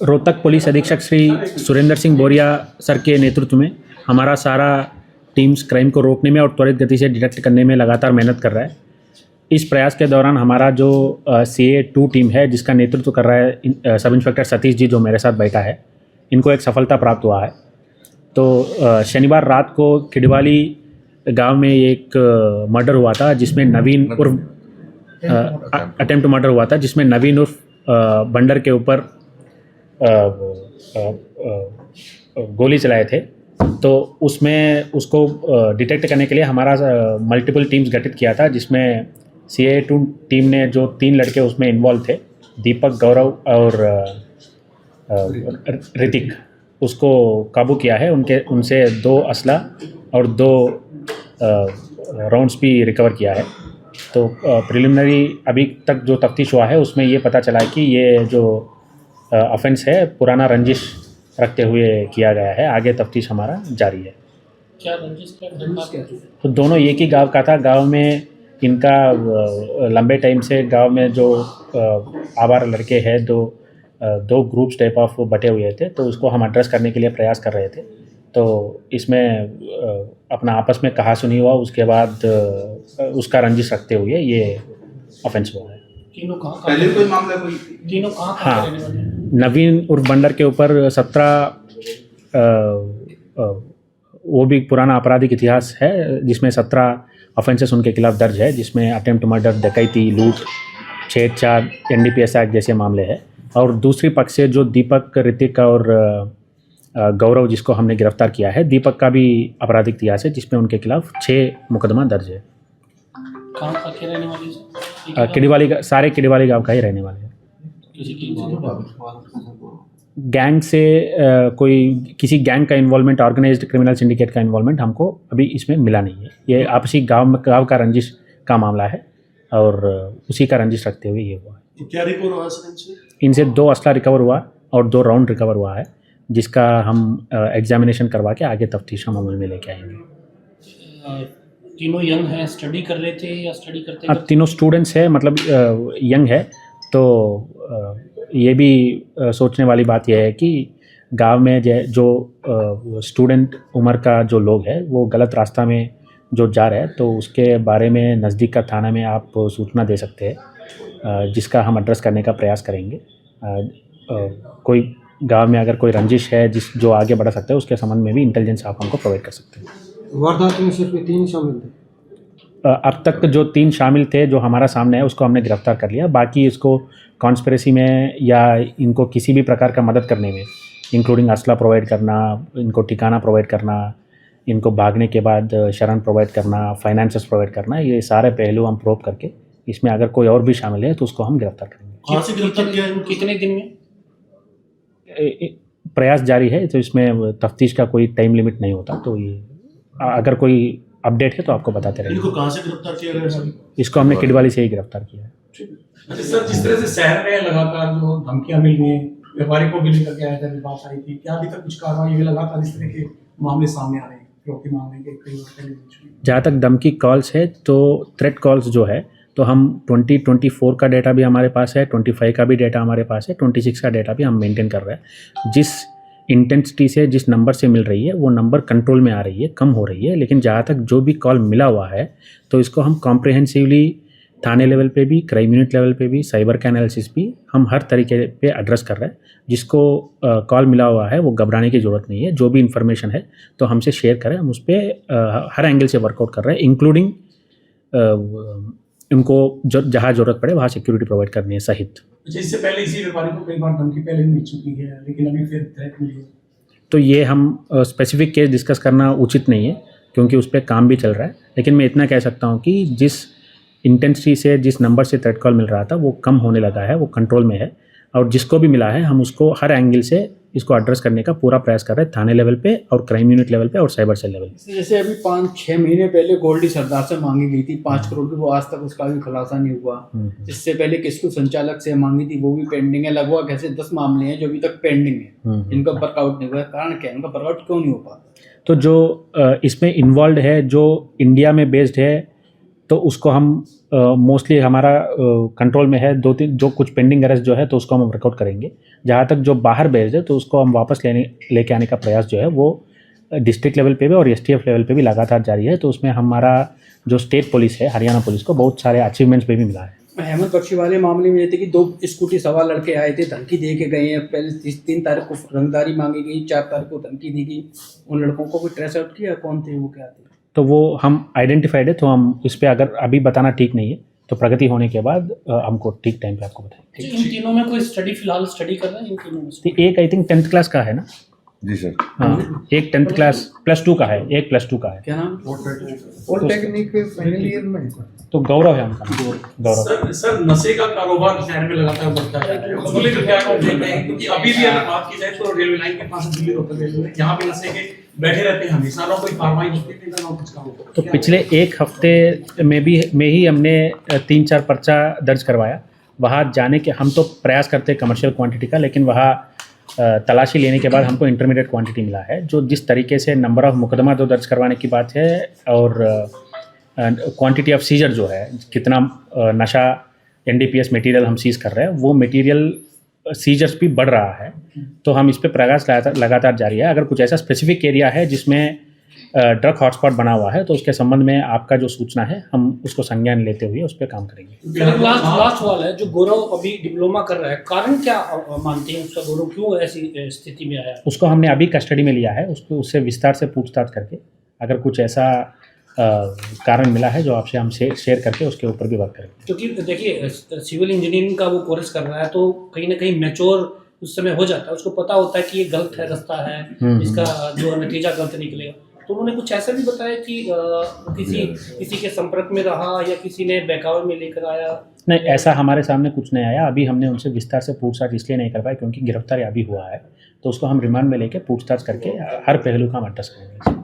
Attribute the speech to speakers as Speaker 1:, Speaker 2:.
Speaker 1: Rohtak police अधीक्षक श्री सुरेंद्र सिंह बोरिया sir के नेतृत्व में हमारा सारा टीम्स क्राइम को रोकने में और त्वरित गति से डिटेक्ट करने में लगातार मेहनत कर रहा है। इस प्रयास के दौरान हमारा जो CA2 टीम है, जिसका नेतृत्व कर रहा है सब इंस्पेक्टर सतीश जी, जो मेरे साथ बैठा है, इनको एक सफलता प्राप्त हुआ है। तो शनिवार रात को किडवाली गांव में एक मर्डर हुआ था, जिसमें नवीन उर्फ अटेम्प्ट मर्डर हुआ था, जिसमें नवीन उर्फ बंडर के ऊपर गोली चलाए थे। तो उसमें उसको डिटेक्ट करने के लिए हमारा मल्टीपल टीम्स गठित किया था, जिसमें CA2 टीम ने जो 3 लड़के उसमें इन्वॉल्व थे, दीपक, गौरव और ऋतिक, उसको काबू किया है। उनसे 2 असला और 2 राउंड्स भी रिकवर किया है। तो प्रिलिमिनरी अभी तक जो तफ्तीश हुआ है उसमें ये पता चला है कि ये जो ऑफेंस है पुराना रंजिश रखते हुए किया गया है। आगे तफ्तीश हमारा जारी है।
Speaker 2: क्या रंजिश क्या?
Speaker 1: तो दोनों एक ही गांव का था। गांव में इनका लंबे टाइम से गांव में जो आवारा लड़के हैं, दो ग्रुप्स टाइप ऑफ बटे हुए थे, तो उसको हम एड्रेस करने के लिए प्रयास कर रहे थे। तो इसमें अपना आपस में कहा सुनी हुआ, उसके बाद उसका रंजिश रखते हुए ये ऑफेंस हुआ है।
Speaker 2: तीनों कहाँ
Speaker 3: पहले कोई मामला कोई
Speaker 2: तीनों कहाँ
Speaker 1: हाँ,
Speaker 2: रहने वाले हैं?
Speaker 1: नवीन उर्फ बंडर के ऊपर 17 वो भी पुराना आपराधिक इतिहास है, जिसमें 17 ऑफेंसेस उनके खिलाफ दर्ज है, जिसमें अटेम्प्ट मर्डर, डकैती, लूट, छेड़छाड़, NDPS एक्ट जैसे मामले हैं। और दूसरी पक्ष से जो दीपक, ऋतिक और गौरव, जिसको हमने गिरफ्तार किया है, दीपक का भी आपराधिक इतिहास है, जिसमें उनके खिलाफ 6 मुकदमा दर्ज है।
Speaker 2: कहाँ के रहने वाले हैं?
Speaker 1: किडवाली का, सारे किडवाली गांव का ही रहने वाले हैं।
Speaker 2: किसी की
Speaker 1: गैंग से किसी गैंग का इन्वॉल्वमेंट, ऑर्गेनाइज्ड क्रिमिनल सिंडिकेट का इन्वॉल्वमेंट हमको अभी इसमें मिला नहीं है। ये आपसी गांव का रंजिश का मामला है और उसी का रंजिश रखते हुए ये हुआ है।
Speaker 3: क्या रिकवर हुआ सर?
Speaker 1: इनसे 2 असला रिकवर हुआ और 2 राउंड रिकवर हुआ है, जिसका हम एग्जामिनेशन करवा के आगे तफ्तीश हम अमल में लेके आएंगे।
Speaker 2: तीनों यंग हैं, स्टडी कर रहे थे या स्टडी करते
Speaker 1: अब तीनों स्टूडेंट्स है, मतलब यंग है। तो ये भी सोचने वाली बात यह है कि गांव में जो स्टूडेंट उम्र का जो लोग है, वो गलत रास्ता में जो जा रहे हैं, तो उसके बारे में नज़दीक का थाना में आप सूचना दे सकते हैं, जिसका हम एड्रेस करने का प्रयास करेंगे। कोई गांव में अगर कोई रंजिश है जो आगे बढ़ा सकता है, उसके संबंध में भी इंटेलिजेंस आप हमको प्रोवाइड कर सकते हैं।
Speaker 4: वारदात में सिर्फ 3 शामिल थे।
Speaker 1: अब तक जो 3 शामिल थे, जो हमारा सामने है, उसको हमने गिरफ्तार कर लिया। बाकी इसको कॉन्स्पिरेसी में या इनको किसी भी प्रकार का मदद करने में, इंक्लूडिंग असला प्रोवाइड करना, इनको ठिकाना प्रोवाइड करना, इनको भागने के बाद शरण प्रोवाइड करना, फाइनेंसेस प्रोवाइड करना, ये सारे पहलू हम प्रोव करके इसमें अगर कोई और भी शामिल है तो उसको हम गिरफ्तार करेंगे।
Speaker 3: कहाँ से गिरफ्तार किया है?
Speaker 2: कितने दिन में?
Speaker 1: प्रयास जारी है, तो इसमें तफ्तीश का कोई टाइम लिमिट नहीं होता। तो ये अगर कोई अपडेट है तो आपको बताते रहेंगे।
Speaker 3: इनको कहाँ से गिरफ्तार किया गया सर?
Speaker 1: इसको हमने किडवाली से ही गिरफ्तार किया है।
Speaker 5: अच्छा सर, जिस तरह से शहर में लगातार जो धमकियां मिल रही हैं, व्यापारी को भी लेकर के आया था, बात आई थी, क्या अभी तक कुछ कार्रवाई हुई? लगातार इस तरह के मामले सामने आ रहे हैं, फिरौती मांगने के कई बार।
Speaker 1: जहाँ तक धमकी कॉल्स है, तो थ्रेट कॉल्स जो है, तो हम 2024 का डेटा भी हमारे पास है, 25 का भी डेटा हमारे पास है, 26 का डेटा भी हम मेंटेन कर रहे हैं। जिस इंटेंसिटी से, जिस नंबर से मिल रही है, वो नंबर कंट्रोल में आ रही है, कम हो रही है। लेकिन जहाँ तक जो भी कॉल मिला हुआ है, तो इसको हम कॉम्प्रिहेंसिवली थाने लेवल पे भी, क्राइम यूनिट लेवल पे भी, साइबर का एनालिसिस भी हम हर तरीके पे एड्रेस कर रहे हैं। जिसको कॉल मिला हुआ है वो घबराने की ज़रूरत नहीं है। जो भी इन्फॉर्मेशन है तो हमसे शेयर करें, हम उस पर हर एंगल से वर्कआउट कर रहे हैं, इंक्लूडिंग उनको जहाँ ज़रूरत पड़े वहाँ सिक्योरिटी प्रोवाइड करनी है सहित।
Speaker 5: अच्छा, इससे पहले इसी व्यापारी को कई बार धमकी पहले भी मिल चुकी है, लेकिन अभी फिर थ्रेट मिली है।
Speaker 1: तो ये हम स्पेसिफिक केस डिस्कस करना उचित नहीं है, क्योंकि उस पर काम भी चल रहा है। लेकिन मैं इतना कह सकता हूँ कि जिस इंटेंसिटी से, जिस नंबर से थ्रेट कॉल मिल रहा था, वो कम होने लगा है, वो कंट्रोल में है। और जिसको भी मिला है, हम उसको हर एंगल से इसको एड्रेस करने का पूरा प्रयास कर रहे हैं, थाने लेवल पे और क्राइम यूनिट लेवल पे और साइबर सेल लेवल पे।
Speaker 4: जैसे अभी 5-6 महीने पहले गोल्डी सरदार से मांगी गई थी 5 करोड़ की, वो आज तक उसका भी खुलासा नहीं हुआ। इससे पहले किसको संचालक से मांगी थी, वो भी पेंडिंग है। लगभग ऐसे 10 मामले हैं जो अभी तक पेंडिंग है, इनका वर्कआउट नहीं हुआ। कारण क्या है, इनका वर्कआउट क्यों नहीं हो पाता?
Speaker 1: तो जो इसमें इन्वॉल्व है, जो इंडिया में बेस्ड है, तो उसको हम मोस्टली हमारा कंट्रोल में है, 2-3 जो कुछ पेंडिंग अरेस्ट जो है तो उसको हम वर्कआउट करेंगे। जहाँ तक जो बाहर बेस्ड है तो उसको हम वापस लेके आने का प्रयास जो है वो डिस्ट्रिक्ट लेवल पे भी और एसटीएफ लेवल पे भी लगातार जारी है। तो उसमें हमारा जो स्टेट पुलिस है, हरियाणा पुलिस को बहुत सारे अचीवमेंट्स पे भी मिला है।
Speaker 4: अहमद बख्शी वाले मामले में ये थे कि 2 स्कूटी सवार लड़के आए थे, धमकी दे के गए हैं। पहले 3 तारीख को रंगदारी मांगी गई, 4 तारीख को धमकी दी गई। उन लड़कों को भी ट्रेस आउट किया, कौन थे, वो क्या थे?
Speaker 1: तो वो हम आइडेंटिफाइड है, तो हम इस पर अगर अभी बताना ठीक नहीं है, तो प्रगति होने के बाद हमको ठीक टाइम पे आपको बताएंगे।
Speaker 2: इन तीनों में कोई फिलहाल स्टडी कर रहा है इन तीनों में से?
Speaker 1: तो एक आई थिंक 10th क्लास का है ना?
Speaker 6: जी सर।
Speaker 1: हाँ, एक 10th क्लास +2 का है, एक +2 का है।
Speaker 4: क्या नाम?
Speaker 6: पॉलिटेक्निक फाइनल ईयर में
Speaker 1: तो गौरव है उनका नाम, गौरव।
Speaker 5: सर नशे का कारोबार शहर में लगातार बढ़ता है, खुले तो क्या कर देते हैं, क्योंकि अभी भी अगर बात की जाए तो रेलवे लाइन के पास दिल्ली रोहतक रेलवे, यहाँ पे नशे के बैठे रहते हैं हमेशा, ना कोई कार्रवाई होती है ना कुछ काम होता है।
Speaker 1: तो पिछले एक हफ्ते में ही हमने 3-4 पर्चा दर्ज करवाया। वहाँ जाने के हम तो प्रयास करते हैं कमर्शियल क्वांटिटी का, लेकिन वहाँ तलाशी लेने के बाद हमको इंटरमीडिएट क्वांटिटी मिला है। जो जिस तरीके से नंबर ऑफ मुकदमा तो दर्ज करवाने की बात है और क्वांटिटी ऑफ सीजर जो है, कितना नशा एनडीपीएस मटेरियल हम सीज कर रहे हैं, वो मटेरियल सीजर्स भी बढ़ रहा है। तो हम इस पे प्रयास लगातार जारी है। अगर कुछ ऐसा स्पेसिफिक एरिया है जिसमें ड्रग हॉटस्पॉट बना हुआ है तो उसके संबंध में आपका जो सूचना है हम उसको संज्ञान लेते हुए उस पर काम करेंगे।
Speaker 2: लास्ट सवाल है, जो गौरव अभी डिप्लोमा कर रहा है, कारण क्या मानते हैं उसका? गौरव क्यों ऐसी स्थिति में आया?
Speaker 1: उसको हमने अभी कस्टडी में लिया है, उसको उससे विस्तार से पूछताछ करके अगर कुछ ऐसा कारण मिला है जो आपसे हम शेयर करके उसके ऊपर भी बात करेंगे।
Speaker 2: क्योंकि देखिए सिविल इंजीनियरिंग का वो कोर्स कर रहा है तो कहीं ना कहीं मैच्योर उस समय हो जाता है, उसको पता होता है कि ये गलत है रास्ता है, इसका जो नतीजा गलत निकलेगा। तो उन्होंने कुछ ऐसा भी बताया कि किसी के संपर्क में रहा या किसी ने बहकावे में लेकर आया?
Speaker 1: नहीं, ऐसा हमारे सामने कुछ नहीं आया। अभी हमने उनसे विस्तार से पूछताछ इसलिए नहीं कर पाए क्योंकि गिरफ्तारी अभी हुआ है, तो उसको हम रिमांड में लेके पूछताछ करके हर पहलू का हम अड्रेस करेंगे।